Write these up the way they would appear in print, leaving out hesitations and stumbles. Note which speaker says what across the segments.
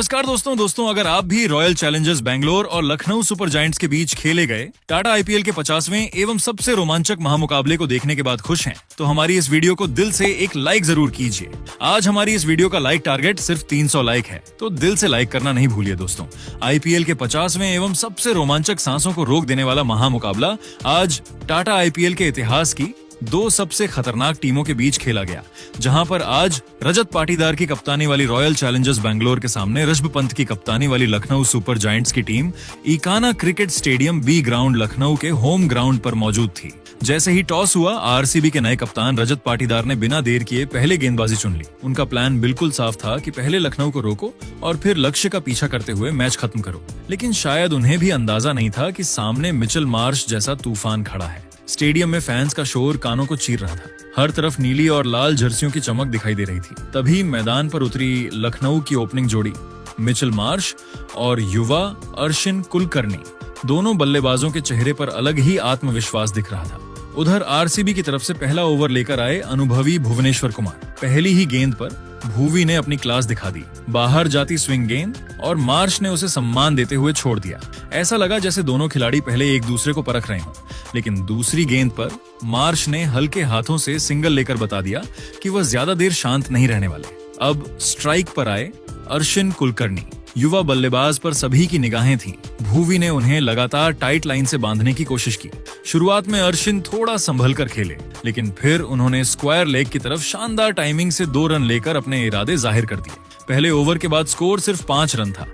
Speaker 1: नमस्कार दोस्तों अगर आप भी रॉयल चैलेंजर्स बैंगलोर और लखनऊ सुपर जायंट्स के बीच खेले गए टाटा आईपीएल के 50वें एवं सबसे रोमांचक महामुकाबले को देखने के बाद खुश हैं, तो हमारी इस वीडियो को दिल से एक लाइक जरूर कीजिए। आज हमारी इस वीडियो का लाइक टारगेट सिर्फ 300 लाइक है, तो दिल से लाइक करना नहीं भूलिए दोस्तों। आईपीएल के 50वें एवं सबसे रोमांचक सांसों को रोक देने वाला महामुकाबला आज टाटा आईपीएल के इतिहास की दो सबसे खतरनाक टीमों के बीच खेला गया, जहां पर आज रजत पाटीदार की कप्तानी वाली रॉयल चैलेंजर्स बैंगलोर के सामने ऋषभ पंत की कप्तानी वाली लखनऊ सुपर जायंट्स की टीम इकाना क्रिकेट स्टेडियम बी ग्राउंड लखनऊ के होम ग्राउंड पर मौजूद थी। जैसे ही टॉस हुआ, आरसीबी के नए कप्तान रजत पाटीदार ने बिना देर किए पहले गेंदबाजी चुन ली। उनका प्लान बिल्कुल साफ था कि पहले लखनऊ को रोको और फिर लक्ष्य का पीछा करते हुए मैच खत्म करो, लेकिन शायद उन्हें भी अंदाजा नहीं था कि सामने मिचेल मार्श जैसा तूफान खड़ा है। स्टेडियम में फैंस का शोर कानों को चीर रहा था, हर तरफ नीली और लाल जर्सियों की चमक दिखाई दे रही थी। तभी मैदान पर उतरी लखनऊ की ओपनिंग जोड़ी मिचेल मार्श और युवा अर्शिन कुलकर्णी। दोनों बल्लेबाजों के चेहरे पर अलग ही आत्मविश्वास दिख रहा था। उधर आरसीबी की तरफ से पहला ओवर लेकर आए अनुभवी भुवनेश्वर कुमार। पहली ही गेंद पर भुवी ने अपनी क्लास दिखा दी। बाहर जाती स्विंग गेंद और मार्श ने उसे सम्मान देते हुए छोड़ दिया। ऐसा लगा जैसे दोनों खिलाड़ी पहले एक दूसरे को परख रहे हों, लेकिन दूसरी गेंद पर मार्श ने हल्के हाथों से सिंगल लेकर बता दिया कि वह ज्यादा देर शांत नहीं रहने वाले। अब स्ट्राइक पर आए अर्शिन कुलकर्णी। युवा बल्लेबाज पर सभी की निगाहें थीं। भुवी ने उन्हें लगातार टाइट लाइन से बांधने की कोशिश की। शुरुआत में अर्शिन थोड़ा संभल कर खेले, लेकिन फिर उन्होंने स्क्वायर लेग की तरफ शानदार टाइमिंग से 2 रन लेकर अपने इरादे जाहिर कर दिए। पहले ओवर के बाद स्कोर सिर्फ 5 रन था,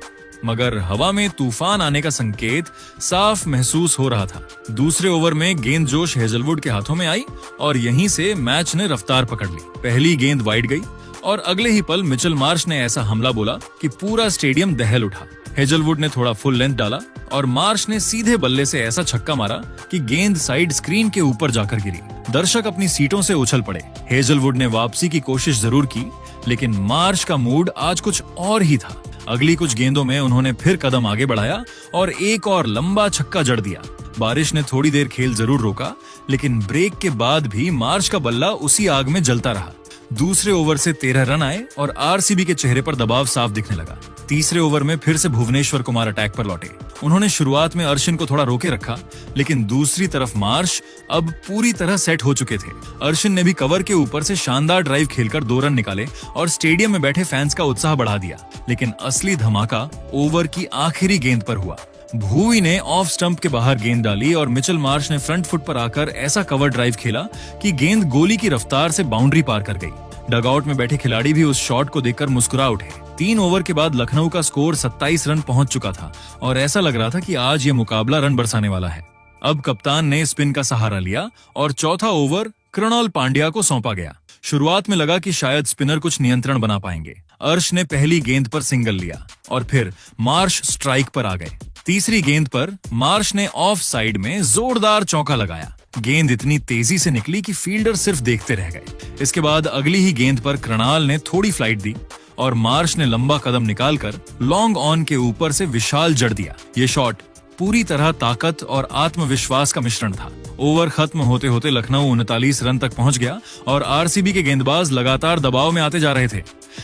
Speaker 1: मगर हवा में तूफान आने का संकेत साफ महसूस हो रहा था। दूसरे ओवर में गेंद जोश हेजलवुड के हाथों में आई और यहीं से मैच ने रफ्तार पकड़ ली। पहली गेंद वाइड गई और अगले ही पल मिचेल मार्श ने ऐसा हमला बोला कि पूरा स्टेडियम दहल उठा। हेजलवुड ने थोड़ा फुल लेंथ डाला और मार्श ने सीधे बल्ले से ऐसा छक्का मारा कि गेंद साइड स्क्रीन के ऊपर जाकर गिरी। दर्शक अपनी सीटों से उछल पड़े। हेजलवुड ने वापसी की कोशिश जरूर की, लेकिन मार्श का मूड आज कुछ और ही था। अगली कुछ गेंदों में उन्होंने फिर कदम आगे बढ़ाया और एक और लंबा छक्का जड़ दिया। बारिश ने थोड़ी देर खेल जरूर रोका, लेकिन ब्रेक के बाद भी मार्श का बल्ला उसी आग में जलता रहा। दूसरे ओवर से 13 रन आए और आरसीबी के चेहरे पर दबाव साफ दिखने लगा। तीसरे ओवर में फिर से भुवनेश्वर कुमार अटैक पर लौटे। उन्होंने शुरुआत में अर्शिन को थोड़ा रोके रखा, लेकिन दूसरी तरफ मार्श अब पूरी तरह सेट हो चुके थे। अर्शिन ने भी कवर के ऊपर से शानदार ड्राइव खेलकर 2 रन निकाले और स्टेडियम में बैठे फैंस का उत्साह बढ़ा दिया। लेकिन असली धमाका ओवर की आखिरी गेंद पर हुआ। भुवी ने ऑफ स्टंप के बाहर गेंद डाली और मिचेल मार्श ने फ्रंट फुट पर आकर ऐसा कवर ड्राइव खेला कि गेंद गोली की रफ्तार से बाउंड्री पार कर गई। डगआउट में बैठे खिलाड़ी भी उस शॉट को देखकर मुस्कुरा उठे। 3 ओवर के बाद लखनऊ का स्कोर 27 रन पहुंच चुका था और ऐसा लग रहा था कि आज ये मुकाबला रन बरसाने वाला है। अब कप्तान ने स्पिन का सहारा लिया और चौथा ओवर कृणाल पांड्या को सौंपा गया। शुरुआत में लगा कि शायद स्पिनर कुछ नियंत्रण बना पाएंगे। अर्श ने पहली गेंद पर सिंगल लिया और फिर मार्श स्ट्राइक पर आ गए। तीसरी गेंद पर मार्श ने ऑफ साइड में जोरदार चौका लगाया। गेंद इतनी तेजी से निकली कि फील्डर सिर्फ देखते रह गए। इसके बाद अगली ही गेंद पर कृणाल ने थोड़ी फ्लाइट दी और मार्श ने लंबा कदम निकालकर लॉन्ग ऑन के ऊपर से विशाल जड़ दिया। ये शॉट पूरी तरह ताकत और आत्मविश्वास का मिश्रण था। ओवर खत्म होते होते लखनऊ 39 रन तक पहुंच गया और आरसीबी के गेंदबाज लगातार दबाव में आते जा रहे थे।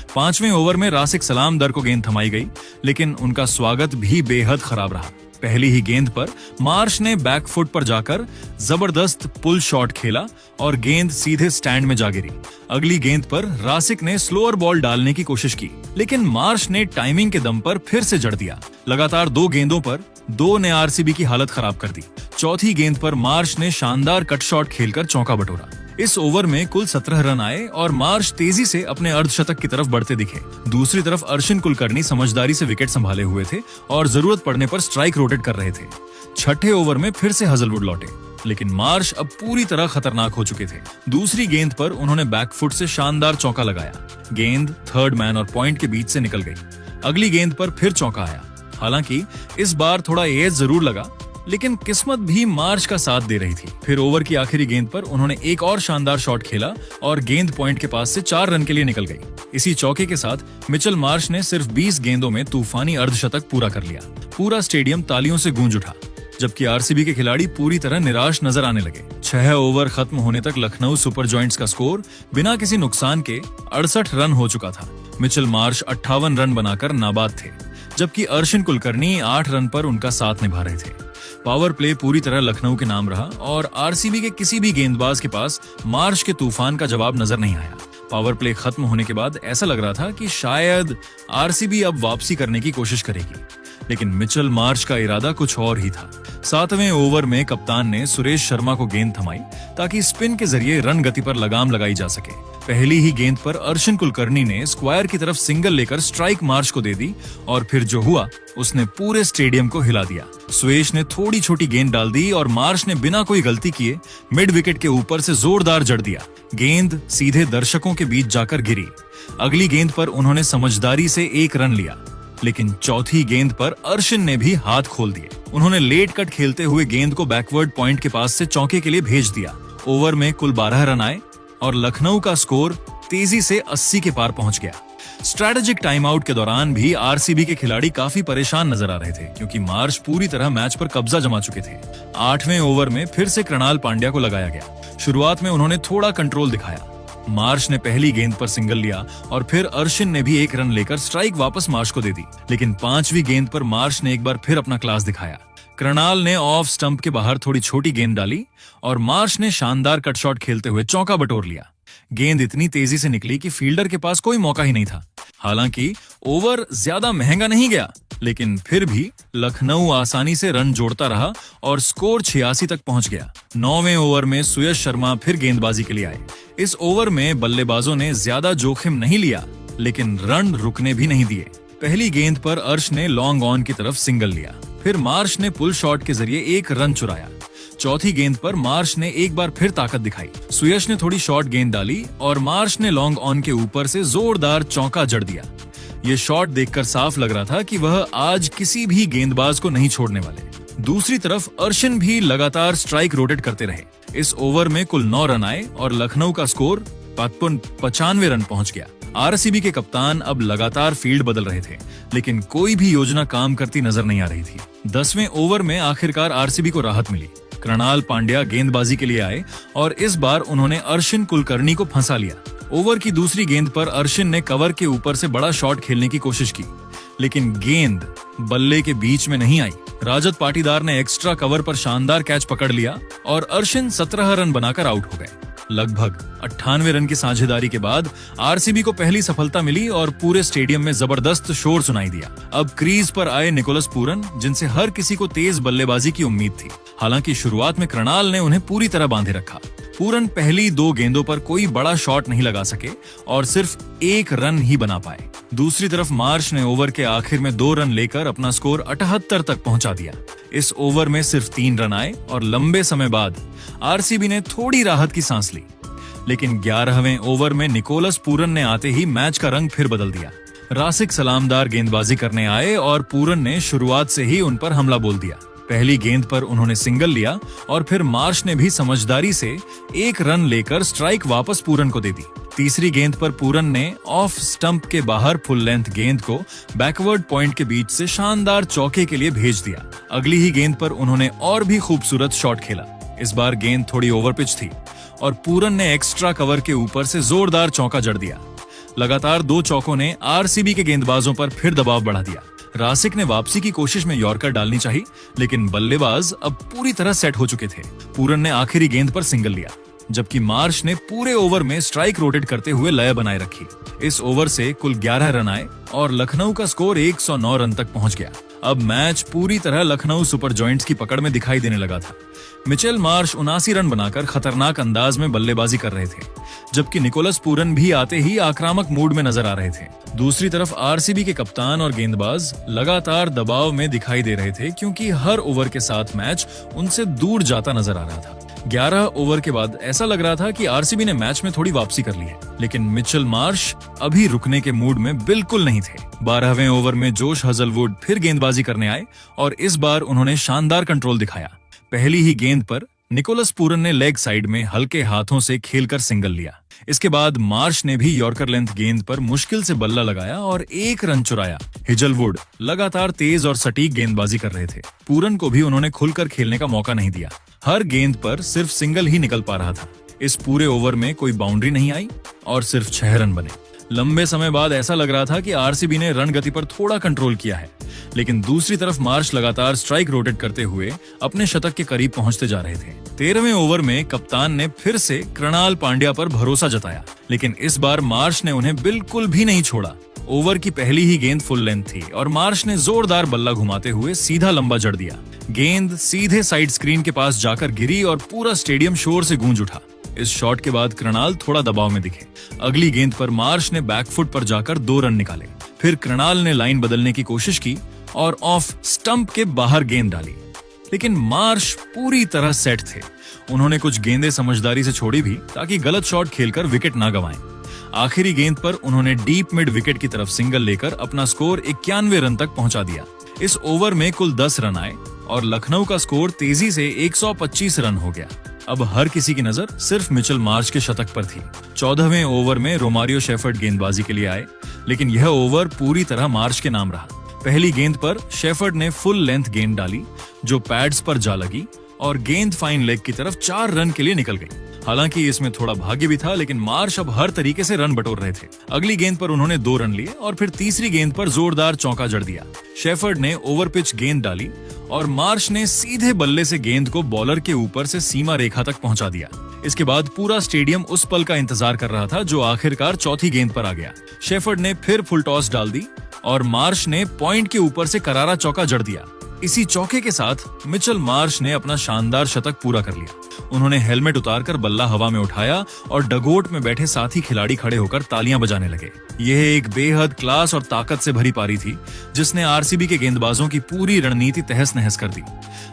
Speaker 1: 5वें ओवर में रासिक सलाम दर को गेंद थमाई गई, लेकिन उनका स्वागत भी बेहद खराब रहा। पहली ही गेंद पर मार्श ने बैक फुट पर जाकर जबरदस्त पुल शॉट खेला और गेंद सीधे स्टैंड में जा गिरी। अगली गेंद पर रासिक ने स्लोअर बॉल डालने की कोशिश की, लेकिन मार्श ने टाइमिंग के दम पर फिर से जड़ दिया। लगातार 2 गेंदों पर 2 ने आरसीबी की हालत खराब कर दी। चौथी गेंद पर मार्श ने शानदार कट शॉट खेलकर चौका बटोरा। इस ओवर में कुल 17 रन आए और मार्श तेजी से अपने अर्धशतक की तरफ बढ़ते दिखे। दूसरी तरफ अर्शिन कुलकर्णी समझदारी से विकेट संभाले हुए थे और जरूरत पड़ने पर स्ट्राइक रोटेट कर रहे थे। छठे ओवर में फिर से हेजलवुड लौटे, लेकिन मार्श अब पूरी तरह खतरनाक हो चुके थे। दूसरी गेंद पर उन्होंने बैकफुट से शानदार चौका लगाया। गेंद थर्ड मैन और पॉइंट के बीच से निकल गई। अगली गेंद पर फिर चौका आया। हालांकि इस बार थोड़ा एज जरूर लगा, लेकिन किस्मत भी मार्श का साथ दे रही थी। फिर ओवर की आखिरी गेंद पर उन्होंने एक और शानदार शॉट खेला और गेंद पॉइंट के पास से 4 रन के लिए निकल गई। इसी चौके के साथ मिचेल मार्श ने सिर्फ 20 गेंदों में तूफानी अर्धशतक पूरा कर लिया। पूरा स्टेडियम तालियों से गूंज उठा। जबकि आरसीबी के खिलाड़ी पूरी तरह निराश नजर आने लगे। 6 ओवर खत्म होने तक लखनऊ सुपर जॉयंट्स का स्कोर बिना किसी नुकसान के 68 रन हो चुका था। मिचेल मार्श 58 रन बनाकर नाबाद थे, जबकि अर्शिन कुलकर्णी 8 रन पर उनका साथ निभा रहे थे। पावर प्ले पूरी तरह लखनऊ के नाम रहा और आरसीबी के किसी भी गेंदबाज के पास मार्श के तूफान का जवाब नजर नहीं आया। पावर प्ले खत्म होने के बाद ऐसा लग रहा था कि शायद आरसीबी अब वापसी करने की कोशिश करेगी, लेकिन मिचेल मार्श का इरादा कुछ और ही था। 7वें ओवर में कप्तान ने सुरेश शर्मा को गेंद थमाई ताकि स्पिन के जरिए रन गति पर लगाम लगाई जा सके। पहली ही गेंद पर अर्शिन कुलकर्णी ने स्क्वायर की तरफ सिंगल लेकर स्ट्राइक मार्श को दे दी और फिर जो हुआ उसने पूरे स्टेडियम को हिला दिया। सुरेश ने थोड़ी छोटी गेंद डाल दी और मार्श ने बिना कोई गलती किए मिड विकेट के ऊपर से जोरदार जड़ दिया। गेंद सीधे दर्शकों के बीच जाकर गिरी। अगली गेंद पर उन्होंने समझदारी से 1 रन लिया, लेकिन चौथी गेंद पर अर्शिन ने भी हाथ खोल दिए। उन्होंने लेट कट खेलते हुए गेंद को बैकवर्ड पॉइंट के पास से चौके के लिए भेज दिया। ओवर में कुल 12 रन आए और लखनऊ का स्कोर तेजी से 80 के पार पहुंच गया। स्ट्रैटेजिक टाइम आउट के दौरान भी आरसीबी के खिलाड़ी काफी परेशान नजर आ रहे थे, क्योंकि मार्श पूरी तरह मैच पर कब्जा जमा चुके थे। 8वें ओवर में फिर से कृणाल पांड्या को लगाया गया। शुरुआत में उन्होंने थोड़ा कंट्रोल दिखाया। मार्श ने पहली गेंद पर सिंगल लिया और फिर अर्शिन ने भी 1 रन लेकर स्ट्राइक वापस मार्श को दे दी, लेकिन 5वीं गेंद पर मार्श ने एक बार फिर अपना क्लास दिखाया। कृणाल ने ऑफ स्टंप के बाहर थोड़ी छोटी गेंद डाली और मार्श ने शानदार कट शॉट खेलते हुए चौका बटोर लिया। गेंद इतनी तेजी से निकली कि फील्डर के पास कोई मौका ही नहीं था। हालांकि ओवर ज्यादा महंगा नहीं गया, लेकिन फिर भी लखनऊ आसानी से रन जोड़ता रहा और स्कोर 86 तक पहुंच गया। 9वें ओवर में सुयश शर्मा फिर गेंदबाजी के लिए आए। इस ओवर में बल्लेबाजों ने ज्यादा जोखिम नहीं लिया, लेकिन रन रुकने भी नहीं दिए। पहली गेंद पर अर्श ने लॉन्ग ऑन की तरफ सिंगल लिया, फिर मार्श ने पुल शॉट के जरिए 1 रन चुराया। चौथी गेंद पर मार्श ने एक बार फिर ताकत दिखाई। सुयश ने थोड़ी शॉर्ट गेंद डाली और मार्श ने लॉन्ग ऑन के ऊपर से जोरदार चौका जड़ दिया। ये शॉट देखकर साफ लग रहा था कि वह आज किसी भी गेंदबाज को नहीं छोड़ने वाले। दूसरी तरफ अर्शिन भी लगातार स्ट्राइक रोटेट करते रहे। इस ओवर में कुल 9 रन आए और लखनऊ का स्कोर 95 रन पहुंच गया। आरसीबी के कप्तान अब लगातार फील्ड बदल रहे थे, लेकिन कोई भी योजना काम करती नजर नहीं आ रही थी। 10वें ओवर में आखिरकार आरसीबी को राहत मिली। कृणाल पांड्या गेंदबाजी के लिए आए और इस बार उन्होंने अर्शिन कुलकर्णी को फंसा लिया। ओवर की दूसरी गेंद पर अर्शिन ने कवर के ऊपर से बड़ा शॉट खेलने की कोशिश की, लेकिन गेंद बल्ले के बीच में नहीं आई। राजत पाटीदार ने एक्स्ट्रा कवर पर शानदार कैच पकड़ लिया और अर्शिन 17 रन बनाकर आउट हो गए। लगभग 98 रन की साझेदारी के बाद आरसीबी को पहली सफलता मिली और पूरे स्टेडियम में जबरदस्त शोर सुनाई दिया। अब क्रीज पर आए निकोलस पूरन, जिनसे हर किसी को तेज बल्लेबाजी की उम्मीद थी। हालांकि शुरुआत में कृणाल ने उन्हें पूरी तरह बांधे रखा। पूरन पहली 2 गेंदों पर कोई बड़ा शॉट नहीं लगा सके और सिर्फ 1 रन ही बना पाए। दूसरी तरफ मार्श ने ओवर के आखिर में 2 रन लेकर अपना स्कोर 78 तक पहुंचा दिया। इस ओवर में सिर्फ 3 रन आए और लंबे समय बाद आरसीबी ने थोड़ी राहत की सांस ली, लेकिन 11वें ओवर में निकोलस पूरन ने आते ही मैच का रंग फिर बदल दिया। रासिक सलामदार गेंदबाजी करने आए और पूरन ने शुरुआत से ही उन पर हमला बोल दिया। पहली गेंद पर उन्होंने सिंगल लिया और फिर मार्श ने भी समझदारी से 1 रन लेकर स्ट्राइक वापस पूरन को दे दी। तीसरी गेंद पर पूरन ने ऑफ स्टंप के बाहर फुल लेंथ गेंद को बैकवर्ड पॉइंट के बीच से शानदार चौके के लिए भेज दिया। अगली ही गेंद पर उन्होंने और भी खूबसूरत शॉट खेला। इस बार गेंद थोड़ी ओवर पिच थी और पूरन ने एक्स्ट्रा कवर के ऊपर से जोरदार चौका जड़ दिया। लगातार 2 चौकों ने आरसीबी के गेंदबाजों पर फिर दबाव बढ़ा दिया। रासिक ने वापसी की कोशिश में यॉर्कर डालनी चाहिए, लेकिन बल्लेबाज अब पूरी तरह सेट हो चुके थे। पूरन ने आखिरी गेंद पर सिंगल लिया, जबकि मार्श ने पूरे ओवर में स्ट्राइक रोटेट करते हुए लय बनाए रखी। इस ओवर से कुल 11 रन आए और लखनऊ का स्कोर 109 रन तक पहुंच गया। अब मैच पूरी तरह लखनऊ सुपर जॉयंट्स की पकड़ में दिखाई देने लगा था। मिचेल मार्श 79 रन बनाकर खतरनाक अंदाज में बल्लेबाजी कर रहे थे, जबकि निकोलस पूरन भी आते ही आक्रामक मूड में नजर आ रहे थे। दूसरी तरफ आरसीबी के कप्तान और गेंदबाज लगातार दबाव में दिखाई दे रहे थे, क्योंकि हर ओवर के साथ मैच उनसे दूर जाता नजर आ रहा था। 11 ओवर के बाद ऐसा लग रहा था कि आरसीबी ने मैच में थोड़ी वापसी कर ली है, लेकिन मिचेल मार्श अभी रुकने के मूड में बिल्कुल नहीं थे। 12वें ओवर में जोश हजलवुड फिर गेंदबाजी करने आए और इस बार उन्होंने शानदार कंट्रोल दिखाया। पहली ही गेंद पर निकोलस पूरन ने लेग साइड में हल्के हाथों से खेलकर सिंगल लिया। इसके बाद मार्श ने भी यॉर्कर लेंथ गेंद पर मुश्किल से बल्ला लगाया और एक रन चुराया। हेजलवुड लगातार तेज और सटीक गेंदबाजी कर रहे थे। पूरन को भी उन्होंने खुलकर खेलने का मौका नहीं दिया। हर गेंद पर सिर्फ सिंगल ही निकल पा रहा था। इस पूरे ओवर में कोई बाउंड्री नहीं आई और सिर्फ 6 रन बने। लंबे समय बाद ऐसा लग रहा था कि आरसीबी ने रन गति पर थोड़ा कंट्रोल किया है, लेकिन दूसरी तरफ मार्श लगातार स्ट्राइक रोटेट करते हुए अपने शतक के करीब पहुंचते जा रहे थे। 13वें ओवर में कप्तान ने फिर से कृणाल पांड्या पर भरोसा जताया, लेकिन इस बार मार्श ने उन्हें बिल्कुल भी नहीं छोड़ा। ओवर की पहली ही गेंद फुल लेंथ थी और मार्श ने जोरदार बल्ला घुमाते हुए सीधा लंबा जड़ दिया। गेंद सीधे साइड स्क्रीन के पास जाकर गिरी और पूरा स्टेडियम शोर से गूंज उठा। इस शॉट के बाद कृणाल थोड़ा दबाव में दिखे। अगली गेंद पर मार्श ने बैकफुट पर जाकर 2 रन निकाले। फिर कृणाल ने लाइन बदलने की कोशिश की और ऑफ स्टंप के बाहर गेंद डाली, लेकिन मार्श पूरी तरह सेट थे। उन्होंने कुछ गेंदें समझदारी से छोड़ी भी ताकि गलत शॉट खेलकर विकेट ना गंवाएं। आखिरी गेंद पर उन्होंने डीप मिड विकेट की तरफ सिंगल लेकर अपना स्कोर 91 रन तक पहुंचा दिया। इस ओवर में कुल 10 रन आए और लखनऊ का स्कोर तेजी से 125 रन हो गया। अब हर किसी की नजर सिर्फ मिचेल मार्श के शतक पर थी। 14वें ओवर में रोमारियो शेफर्ड गेंदबाजी के लिए आए, लेकिन यह ओवर पूरी तरह मार्श के नाम रहा। पहली गेंद पर शेफर्ड ने फुल लेंथ गेंद डाली जो पैड्स पर जा लगी और गेंद फाइन लेग की तरफ 4 रन के लिए निकल गई। हालांकि इसमें थोड़ा भाग्य भी था, लेकिन मार्श अब हर तरीके से रन बटोर रहे थे। अगली गेंद पर उन्होंने 2 रन लिए और फिर तीसरी गेंद पर जोरदार चौका जड़ दिया। शेफर्ड ने ओवर पिच गेंद डाली और मार्श ने सीधे बल्ले से गेंद को बॉलर के ऊपर से सीमा रेखा तक पहुंचा दिया। इसके बाद पूरा स्टेडियम उस पल का इंतजार कर रहा था जो आखिरकार चौथी गेंद पर आ गया। शेफर्ड ने फिर फुल टॉस डाल दी और मार्श ने पॉइंट के ऊपर से करारा चौका जड़ दिया। इसी चौके के साथ मिचेल मार्श ने अपना शानदार शतक पूरा कर लिया। उन्होंने हेलमेट उतारकर बल्ला हवा में उठाया और डगोट में बैठे साथी खिलाड़ी खड़े होकर तालियां बजाने लगे। यह एक बेहद क्लास और ताकत से भरी पारी थी जिसने आरसीबी के गेंदबाजों की पूरी रणनीति तहस नहस कर दी।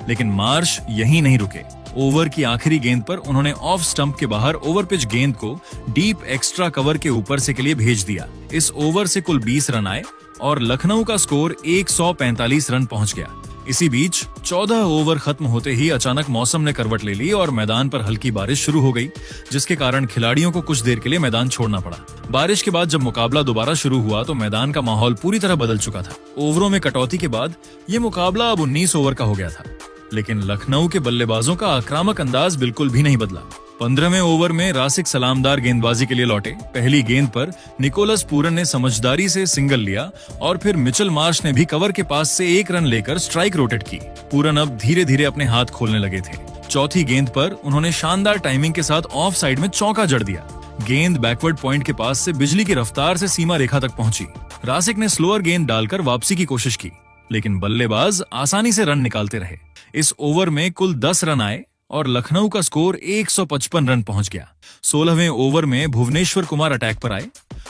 Speaker 1: लेकिन मार्श यहीं नहीं रुके। ओवर की आखिरी गेंद पर उन्होंने ऑफ स्टंप के बाहर ओवर पिच गेंद को डीप एक्स्ट्रा कवर के ऊपर से के लिए भेज दिया। इस ओवर से कुल 20 रन आए और लखनऊ का स्कोर 145 रन पहुंच गया। इसी बीच 14 ओवर खत्म होते ही अचानक मौसम ने करवट ले ली और मैदान पर हल्की बारिश शुरू हो गई, जिसके कारण खिलाड़ियों को कुछ देर के लिए मैदान छोड़ना पड़ा। बारिश के बाद जब मुकाबला दोबारा शुरू हुआ तो मैदान का माहौल पूरी तरह बदल चुका था। ओवरों में कटौती के बाद ये मुकाबला अब 19 ओवर का हो गया था, लेकिन लखनऊ के बल्लेबाजों का आक्रामक अंदाज बिल्कुल भी नहीं बदला। 15वें ओवर में रासिक सलामदार गेंदबाजी के लिए लौटे। पहली गेंद पर निकोलस पूरन ने समझदारी से सिंगल लिया और फिर मिचेल मार्श ने भी कवर के पास से 1 रन लेकर स्ट्राइक रोटेट की। पूरन अब धीरे धीरे अपने हाथ खोलने लगे थे। चौथी गेंद पर उन्होंने शानदार टाइमिंग के साथ ऑफ साइड में चौका जड़ दिया। गेंद बैकवर्ड पॉइंट के पास से बिजली की रफ्तार से सीमा रेखा तक पहुंची। रासिक ने स्लोअर गेंद डालकर वापसी की कोशिश की, लेकिन बल्लेबाज आसानी से रन निकालते रहे। इस ओवर में कुल 10 रन आए और लखनऊ का स्कोर 155 रन पहुंच गया। 16वें ओवर में भुवनेश्वर कुमार अटैक पर आए।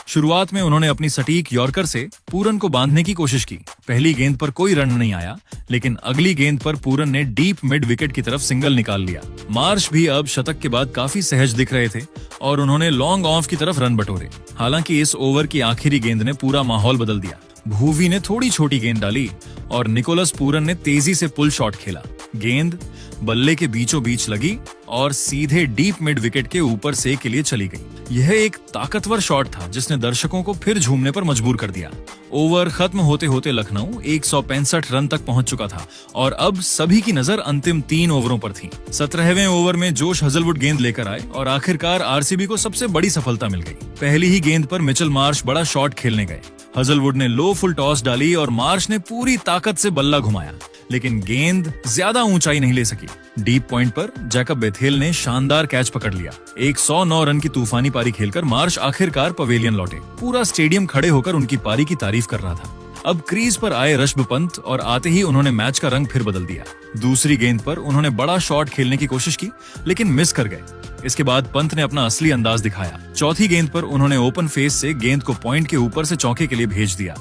Speaker 1: शुरुआत में उन्होंने अपनी सटीक यॉर्कर से पूरन को बांधने की कोशिश की। पहली गेंद पर कोई रन नहीं आया, लेकिन अगली गेंद पर पूरन ने डीप मिड विकेट की तरफ सिंगल निकाल लिया। मार्श भी अब शतक के बाद काफी सहज दिख रहे थे और उन्होंने लॉन्ग ऑफ की तरफ रन बटोरे। हालांकि इस ओवर की आखिरी गेंद ने पूरा माहौल बदल दिया। भूवी ने थोड़ी छोटी गेंद डाली और निकोलस पूरन ने तेजी से पुल शॉट खेला। गेंद बल्ले के बीचों बीच लगी और सीधे डीप मिड विकेट के ऊपर से के लिए चली गई। यह एक ताकतवर शॉट था जिसने दर्शकों को फिर झूमने पर मजबूर कर दिया। ओवर खत्म होते होते लखनऊ 165 रन तक पहुंच चुका था और अब सभी की नजर अंतिम 3 ओवरों पर थी। 17वें ओवर में जोश हजलवुड गेंद लेकर आए और आखिरकार आरसीबी को सबसे बड़ी सफलता मिल गई। पहली ही गेंद पर मिचेल मार्श बड़ा शॉट खेलने गए। हजलवुड ने लो फुल टॉस डाली और मार्श ने पूरी ताकत से बल्ला घुमाया, लेकिन गेंद ज्यादा ऊंचाई नहीं ले सकी। डीप पॉइंट पर जैकब बेथेल ने शानदार कैच पकड़ लिया। 109 रन की तूफानी पारी खेलकर मार्श आखिरकार पवेलियन लौटे। पूरा स्टेडियम खड़े होकर उनकी पारी की तारीफ कर रहा था। अब क्रीज पर आए ऋषभ पंत और आते ही उन्होंने मैच का रंग फिर बदल दिया। दूसरी गेंद पर उन्होंने बड़ा शॉट खेलने की कोशिश की, लेकिन मिस कर गए। इसके बाद पंत ने अपना असली अंदाज दिखाया। चौथी गेंद पर उन्होंने ओपन फेस से गेंद को पॉइंट के ऊपर से चौके के लिए भेज दिया।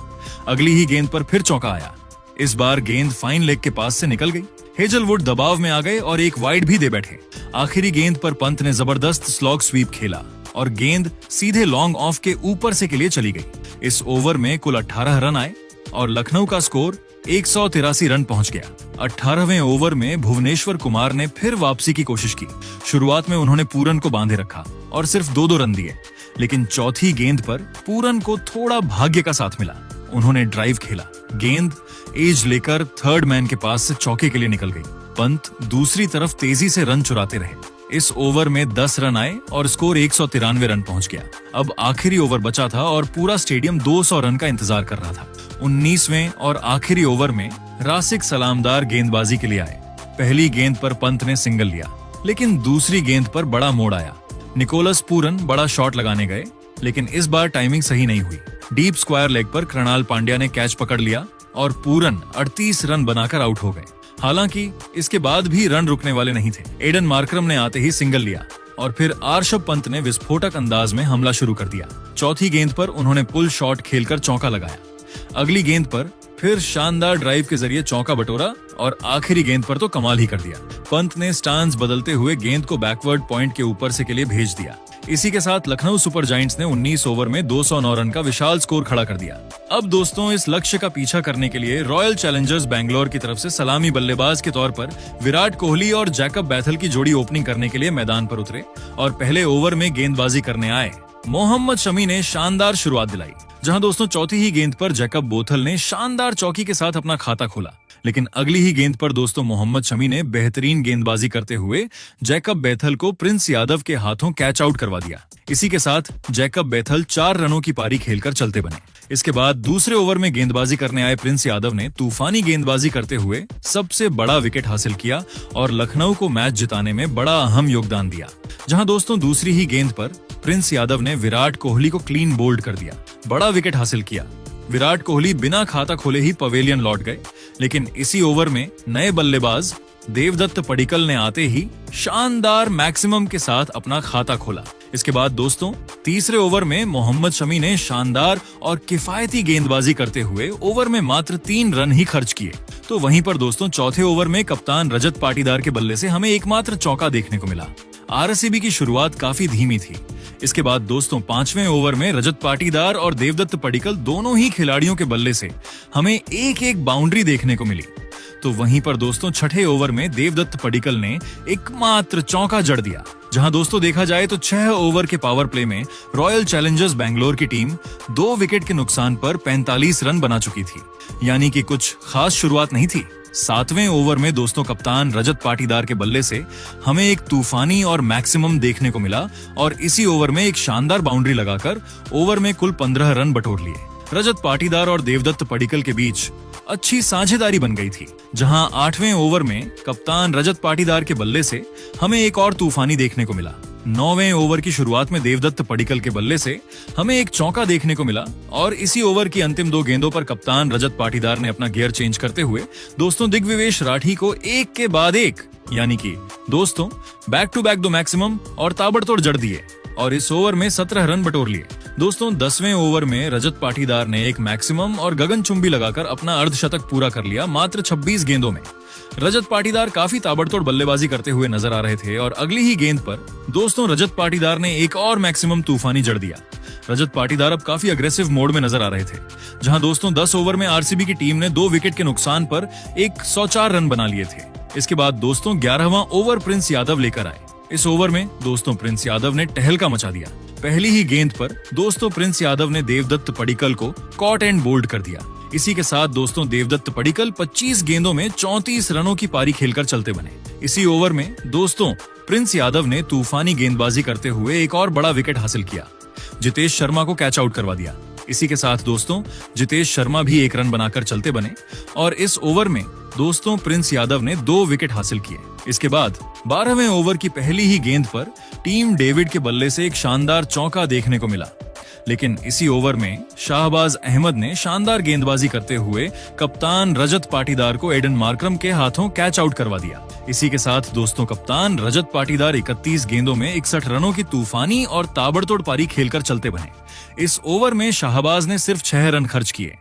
Speaker 1: अगली ही गेंद पर फिर चौका आया। इस बार गेंद फाइन लेग के पास से निकल गई। हेजलवुड दबाव में आ गए और एक वाइड भी दे बैठे। आखिरी गेंद पर पंत ने जबरदस्त स्लॉग स्वीप खेला और गेंद सीधे लॉन्ग ऑफ के ऊपर से के लिए चली गई। इस ओवर में कुल 18 रन आए और लखनऊ का स्कोर 183 रन पहुंच गया। 18वें ओवर में भुवनेश्वर कुमार ने फिर वापसी की कोशिश की। शुरुआत में उन्होंने पूरन को बांधे रखा, और सिर्फ 2-2 रन दिए। लेकिन चौथी गेंद पर पूरन को थोड़ा भाग्य का साथ मिला। उन्होंने ड्राइव खेला, गेंद एज लेकर थर्ड मैन के पास से चौके के लिए निकल गई। पंत दूसरी तरफ तेजी से रन चुराते रहे। इस ओवर में 10 रन आए और स्कोर 193 रन पहुंच गया। अब आखिरी ओवर बचा था और पूरा स्टेडियम 200 रन का इंतजार कर रहा था। 19वें और आखिरी ओवर में रासिक सलामदार गेंदबाजी के लिए आए। पहली गेंद पर पंत ने सिंगल लिया, लेकिन दूसरी गेंद पर बड़ा मोड़ आया। निकोलस पूरन बड़ा शॉट लगाने गए, लेकिन इस बार टाइमिंग सही नहीं हुई। डीप स्क्वायर लेग पर कृणाल पांड्या ने कैच पकड़ लिया और पूरन 38 रन बनाकर आउट हो गए। हालांकि इसके बाद भी रन रुकने वाले नहीं थे। एडन मार्करम ने आते ही सिंगल लिया और फिर आर्शव पंत ने विस्फोटक अंदाज में हमला शुरू कर दिया। चौथी गेंद पर उन्होंने पुल शॉट खेलकर चौका लगाया। अगली गेंद पर फिर शानदार ड्राइव के जरिए चौका बटोरा और आखिरी गेंद पर तो कमाल ही कर दिया। पंत ने स्टांस बदलते हुए गेंद को बैकवर्ड पॉइंट के ऊपर से के लिए भेज दिया। इसी के साथ लखनऊ सुपर जायंट्स ने 19 ओवर में 209 रन का विशाल स्कोर खड़ा कर दिया। अब दोस्तों, इस लक्ष्य का पीछा करने के लिए रॉयल चैलेंजर्स बैंगलोर की तरफ से सलामी बल्लेबाज के तौर पर विराट कोहली और जैकब बैथल की जोड़ी ओपनिंग करने के लिए मैदान पर उतरे और पहले ओवर में गेंदबाजी करने आए। मोहम्मद शमी ने शानदार शुरुआत दिलाई, जहां दोस्तों चौथी ही गेंद पर जैकब बोथल ने शानदार चौकी के साथ अपना खाता खोला। लेकिन अगली ही गेंद पर दोस्तों मोहम्मद शमी ने बेहतरीन गेंदबाजी करते हुए जैकब बैथल को प्रिंस यादव के हाथों कैच आउट करवा दिया। इसी के साथ जैकब बैथल 4 रनों की पारी खेलकर चलते बने। इसके बाद दूसरे ओवर में गेंदबाजी करने आए प्रिंस यादव ने तूफानी गेंदबाजी करते हुए सबसे बड़ा विकेट हासिल किया और लखनऊ को मैच जिताने में बड़ा अहम योगदान दिया। जहां दोस्तों दूसरी ही गेंद पर प्रिंस यादव ने विराट कोहली को क्लीन बोल्ड कर दिया, बड़ा विकेट हासिल किया। विराट कोहली बिना खाता खोले ही पवेलियन लौट गए, लेकिन इसी ओवर में नए बल्लेबाज देवदत्त पडिक्कल ने आते ही शानदार मैक्सिमम के साथ अपना खाता खोला। इसके बाद दोस्तों तीसरे ओवर में मोहम्मद शमी ने शानदार और किफायती गेंदबाजी करते हुए ओवर में मात्र 3 रन ही खर्च किए। तो वहीं पर दोस्तों चौथे ओवर में कप्तान रजत पाटीदार के बल्ले से हमें एकमात्र चौका देखने को मिला। आरसीबी की शुरुआत काफी धीमी थी। इसके बाद दोस्तों 5वें ओवर में रजत पाटीदार और देवदत्त पडिक्कल दोनों ही खिलाड़ियों के बल्ले से हमें एक बाउंड्री देखने को मिली। तो वहीं पर दोस्तों छठे ओवर में देवदत्त पडिक्कल ने एकमात्र चौका जड़ दिया। जहां दोस्तों देखा जाए तो 6 ओवर के पावर प्ले में रॉयल चैलेंजर्स बैंगलोर की टीम 2 विकेट के नुकसान पर 45 रन बना चुकी थी, यानी कि कुछ खास शुरुआत नहीं थी। 7वें ओवर में दोस्तों कप्तान रजत पाटीदार के बल्ले से हमें एक तूफानी और मैक्सिमम देखने को मिला और इसी ओवर में एक शानदार बाउंड्री लगाकर ओवर में कुल 15 रन बटोर लिए। रजत पाटीदार और देवदत्त पडिक्कल के बीच अच्छी साझेदारी बन गई थी। जहां 8वें ओवर में कप्तान रजत पाटीदार के बल्ले से हमें एक और तूफानी देखने को मिला। 9वें ओवर की शुरुआत में देवदत्त पडिक्कल के बल्ले से हमें एक चौका देखने को मिला और इसी ओवर की अंतिम 2 गेंदों पर कप्तान रजत पाटीदार ने अपना गियर चेंज करते हुए दोस्तों दिग्विवेश राठी को एक के बाद एक, यानी कि दोस्तों बैक टू बैक 2 मैक्सिमम और ताबड़तोड़ जड़ दिए और इस ओवर में 17 रन बटोर लिए। दोस्तों 10वें ओवर में रजत पाटीदार ने एक मैक्सिमम और गगनचुंबी लगाकर अपना अर्धशतक पूरा कर लिया मात्र 26 गेंदों में। रजत पाटीदार काफी ताबड़तोड़ बल्लेबाजी करते हुए नजर आ रहे थे और अगली ही गेंद पर दोस्तों रजत पाटीदार ने एक और मैक्सिमम तूफानी जड़ दिया। रजत पाटीदार अब काफी अग्रेसिव मोड में नजर आ रहे थे। जहां दोस्तों 10 ओवर में आरसीबी की टीम ने 2 विकेट के नुकसान पर 104 रन बना लिए थे। इसके बाद दोस्तों 11वां ओवर प्रिंस यादव लेकर आए। इस ओवर में दोस्तों प्रिंस यादव ने टहलका मचा दिया। पहली ही गेंद पर दोस्तों प्रिंस यादव ने देवदत्त पडिक्कल को कॉट एंड बोल्ड कर दिया। इसी के साथ दोस्तों देवदत्त पडिक्कल 25 गेंदों में 34 रनों की पारी खेलकर चलते बने। इसी ओवर में दोस्तों प्रिंस यादव ने तूफानी गेंदबाजी करते हुए एक और बड़ा विकेट हासिल किया। जितेश शर्मा को कैच आउट करवा दिया। इसी के साथ दोस्तों जितेश शर्मा भी 1 रन बनाकर चलते बने और इस ओवर में दोस्तों प्रिंस यादव ने 2 विकेट हासिल किए। इसके बाद 12वें ओवर की पहली ही गेंद पर टीम डेविड के बल्ले से एक शानदार चौका देखने को मिला, लेकिन इसी ओवर में शाहबाज अहमद ने शानदार गेंदबाजी करते हुए कप्तान रजत पाटीदार को एडन मार्करम के हाथों कैच आउट करवा दिया। इसी के साथ दोस्तों कप्तान रजत पाटीदार 31 गेंदों में 61 रनों की तूफानी और ताबड़तोड़ पारी खेलकर चलते बने। इस ओवर में शाहबाज ने सिर्फ 6 रन खर्च किए।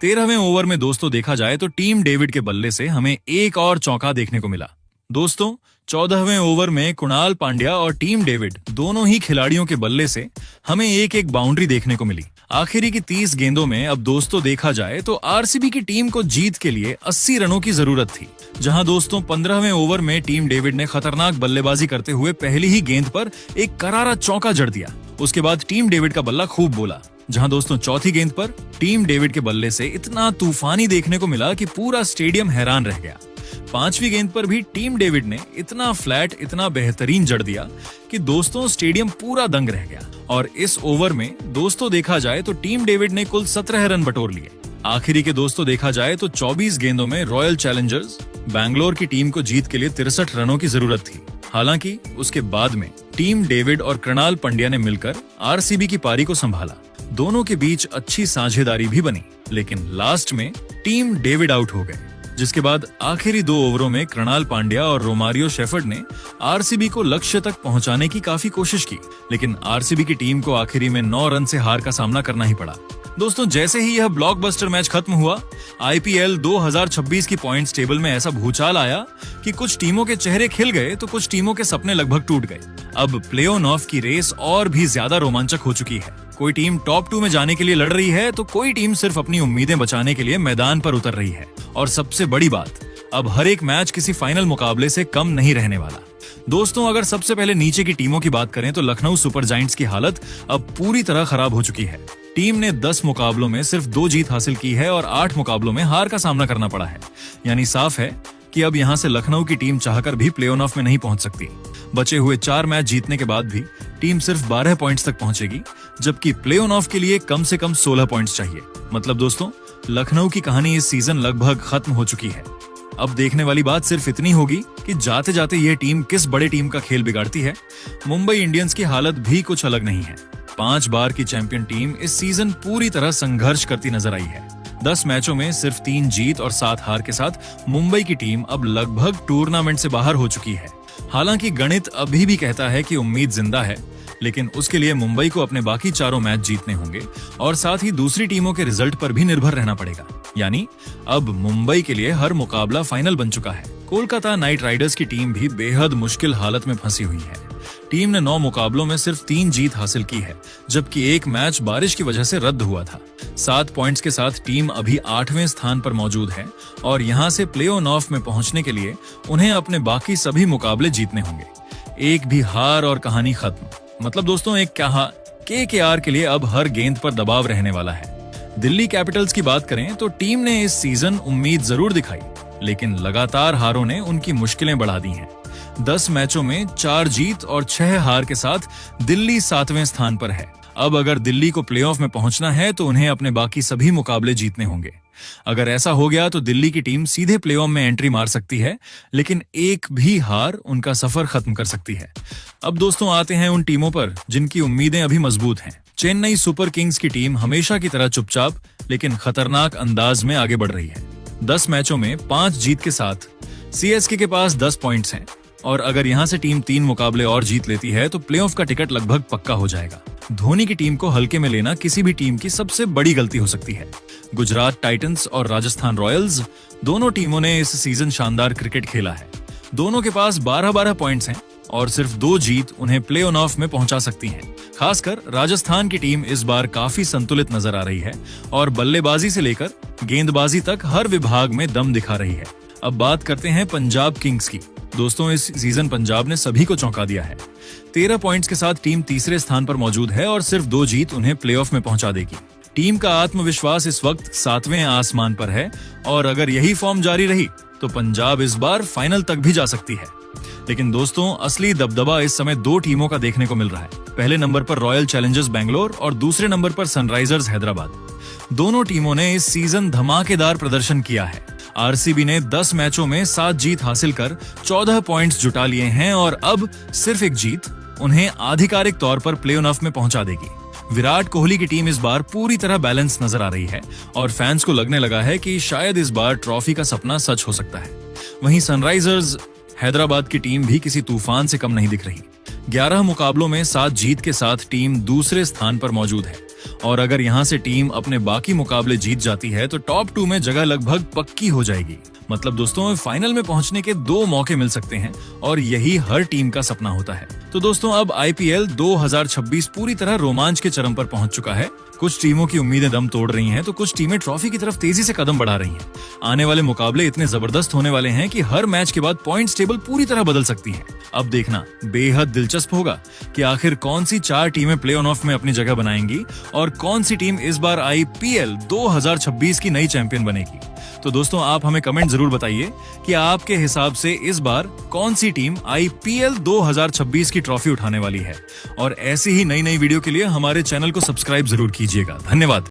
Speaker 1: 13वें ओवर में दोस्तों देखा जाए तो टीम डेविड के बल्ले से हमें एक और चौका देखने को मिला। दोस्तों 14वें ओवर में कुणाल पांड्या और टीम डेविड दोनों ही खिलाड़ियों के बल्ले से हमें एक बाउंड्री देखने को मिली। आखिरी की 30 गेंदों में अब दोस्तों देखा जाए तो आरसीबी की टीम को जीत के लिए 80 रनों की जरूरत थी, जहां दोस्तों 15वें ओवर में टीम डेविड ने खतरनाक बल्लेबाजी करते हुए पहली ही गेंद पर एक करारा चौका जड़ दिया। उसके बाद टीम डेविड का बल्ला खूब बोला, जहां दोस्तों चौथी गेंद पर टीम डेविड के बल्ले से इतना तूफानी देखने को मिला कि पूरा स्टेडियम हैरान रह गया। पांचवी गेंद पर भी टीम डेविड ने इतना फ्लैट, इतना बेहतरीन जड़ दिया कि दोस्तों स्टेडियम पूरा दंग रह गया। और इस ओवर में दोस्तों देखा जाए तो टीम डेविड ने कुल 17 रन बटोर लिए। आखिरी के दोस्तों देखा जाए तो 24 गेंदों में रॉयल चैलेंजर्स बैंगलोर की टीम को जीत के लिए 63 रनों की जरूरत थी। हालांकि उसके बाद में टीम डेविड और कृणाल पंड्या ने मिलकर आरसीबी की पारी को संभाला। दोनों के बीच अच्छी साझेदारी भी बनी, लेकिन लास्ट में टीम डेविड आउट हो गए, जिसके बाद आखिरी 2 ओवरों में कृणाल पांड्या और रोमारियो शेफर्ड ने आरसीबी को लक्ष्य तक पहुंचाने की काफी कोशिश की, लेकिन आरसीबी की टीम को आखिरी में 9 रन से हार का सामना करना ही पड़ा। दोस्तों, जैसे ही यह ब्लॉकबस्टर मैच खत्म हुआ, आईपीएल 2026 की पॉइंट्स टेबल में ऐसा भूचाल आया कि कुछ टीमों के चेहरे खिल गए तो कुछ टीमों के सपने लगभग टूट गए। अब प्ले ऑफ की रेस और भी ज्यादा रोमांचक हो चुकी है। कोई टीम टॉप 2 में जाने के लिए लड़ रही है तो कोई टीम सिर्फ अपनी उम्मीदें बचाने के लिए मैदान पर उतर रही है। और सबसे बड़ी बात, अब हर एक मैच किसी फाइनल मुकाबले से कम नहीं रहने वाला। दोस्तों, अगर सबसे पहले नीचे की टीमों की बात करें तो लखनऊ सुपर जायंट्स की हालत अब पूरी तरह खराब हो चुकी है। टीम ने 10 मुकाबलों में सिर्फ 2 जीत हासिल की है और 8 मुकाबलों में हार का सामना करना पड़ा है। यानी साफ है कि अब यहां से लखनऊ की टीम चाहकर भी प्ले ऑफ में नहीं पहुंच सकती। बचे हुए 4 मैच जीतने के बाद भी टीम सिर्फ 12 पॉइंट्स तक पहुंचेगी, जबकि प्ले ऑफ के लिए कम से कम 16 पॉइंट्स चाहिए। मतलब दोस्तों, लखनऊ की कहानी इस सीजन लगभग खत्म हो चुकी है। अब देखने वाली बात सिर्फ इतनी होगी कि जाते जाते यह टीम किस बड़े टीम का खेल बिगाड़ती है। मुंबई इंडियंस की हालत भी कुछ अलग नहीं है। 5 बार की चैंपियन टीम इस सीजन पूरी तरह संघर्ष करती नजर आई है। 10 मैचों में सिर्फ 3 जीत और 7 हार के साथ मुंबई की टीम अब लगभग टूर्नामेंट से बाहर हो चुकी है। हालांकि गणित अभी भी कहता है कि उम्मीद जिंदा है, लेकिन उसके लिए मुंबई को अपने बाकी चारों मैच जीतने होंगे और साथ ही दूसरी टीमों के रिजल्ट पर भी निर्भर रहना पड़ेगा। यानी अब मुंबई के लिए हर मुकाबला फाइनल बन चुका है। कोलकाता नाइट राइडर्स की टीम भी बेहद मुश्किल हालत में फंसी हुई है। टीम ने 9 मुकाबलों में सिर्फ 3 जीत हासिल की है, जबकि एक मैच बारिश की वजह से रद्द हुआ था। 7 पॉइंट्स के साथ टीम अभी 8वें स्थान पर मौजूद है और यहां से प्ले ऑफ में पहुंचने के लिए उन्हें अपने बाकी सभी मुकाबले जीतने होंगे। एक भी हार और कहानी खत्म। मतलब दोस्तों, एक केकेआर के लिए अब हर गेंद पर दबाव रहने वाला है। दिल्ली कैपिटल्स की बात करें तो टीम ने इस सीजन उम्मीद जरूर दिखाई, लेकिन लगातार हारों ने उनकी मुश्किलें बढ़ा दी हैं। 10 मैचों में 4 जीत और 6 हार के साथ दिल्ली 7वें स्थान पर है। अब अगर दिल्ली को प्लेऑफ में पहुंचना है तो उन्हें अपने बाकी सभी मुकाबले जीतने होंगे। अगर ऐसा हो गया तो दिल्ली की टीम सीधे प्लेऑफ में एंट्री मार सकती है, लेकिन एक भी हार उनका सफर खत्म कर सकती है। अब दोस्तों, आते हैं उन टीमों पर जिनकी उम्मीदें अभी मजबूत हैं। चेन्नई सुपर किंग्स की टीम हमेशा की तरह चुपचाप लेकिन खतरनाक अंदाज में आगे बढ़ रही है। 10 मैचों में 5 जीत के साथ सीएसके के पास 10 पॉइंट्स हैं और अगर यहां से टीम 3 मुकाबले और जीत लेती है तो प्लेऑफ का टिकट लगभग पक्का हो जाएगा। धोनी की टीम को हल्के में लेना किसी भी टीम की सबसे बड़ी गलती हो सकती है। गुजरात टाइटंस और राजस्थान रॉयल्स, दोनों टीमों ने इस सीजन शानदार क्रिकेट खेला है। दोनों के पास 12-12 पॉइंट्स हैं और सिर्फ 2 जीत उन्हें प्ले ऑफ में पहुंचा सकती हैं। खासकर राजस्थान की टीम इस बार काफी संतुलित नजर आ रही है और बल्लेबाजी से लेकर गेंदबाजी तक हर विभाग में दम दिखा रही है। अब बात करते हैं पंजाब किंग्स की। दोस्तों, इस सीजन पंजाब ने सभी को चौंका दिया है। 13 पॉइंट्स के साथ टीम तीसरे स्थान पर मौजूद है और सिर्फ 2 जीत उन्हें प्लेऑफ में पहुंचा देगी। टीम का आत्मविश्वास इस वक्त 7वें आसमान पर है और अगर यही फॉर्म जारी रही तो पंजाब इस बार फाइनल तक भी जा सकती है। लेकिन दोस्तों, असली दबदबा इस समय 2 टीमों का देखने को मिल रहा है। पहले नंबर पर रॉयल चैलेंजर्स बैंगलोर और दूसरे नंबर पर सनराइजर्स हैदराबाद। दोनों टीमों ने इस सीजन धमाकेदार प्रदर्शन किया है। आरसीबी ने 10 मैचों में 7 जीत हासिल कर 14 पॉइंट्स जुटा लिए हैं और अब सिर्फ एक जीत उन्हें आधिकारिक तौर पर प्ले ऑफ में पहुंचा देगी। विराट कोहली की टीम इस बार पूरी तरह बैलेंस नजर आ रही है और फैंस को लगने लगा है कि शायद इस बार ट्रॉफी का सपना सच हो सकता है। वहीं सनराइजर्स हैदराबाद की टीम भी किसी तूफान से कम नहीं दिख रही। 11 मुकाबलों में 7 जीत के साथ टीम दूसरे स्थान पर मौजूद है और अगर यहाँ से टीम अपने बाकी मुकाबले जीत जाती है तो टॉप 2 में जगह लगभग पक्की हो जाएगी। मतलब दोस्तों, फाइनल में पहुंचने के 2 मौके मिल सकते हैं और यही हर टीम का सपना होता है। तो दोस्तों, अब आईपीएल 2026 पूरी तरह रोमांच के चरम पर पहुंच चुका है। कुछ टीमों की उम्मीदें दम तोड़ रही हैं तो कुछ टीमें ट्रॉफी की तरफ तेजी से कदम बढ़ा रही हैं। आने वाले मुकाबले इतने जबरदस्त होने वाले हैं कि हर मैच के बाद पॉइंट्स टेबल पूरी तरह बदल सकती है। अब देखना बेहद दिलचस्प होगा कि आखिर कौन सी 4 टीमें प्ले ऑफ में अपनी जगह बनाएंगी और कौन सी टीम इस बार आईपीएल 2026 की नई चैंपियन बनेगी। तो दोस्तों, आप हमें कमेंट जरूर बताइए कि आपके हिसाब से इस बार कौन सी टीम आईपीएल 2026 की ट्रॉफी उठाने वाली है। और ऐसी ही नई वीडियो के लिए हमारे चैनल को सब्सक्राइब जरूर कीजिएगा। धन्यवाद।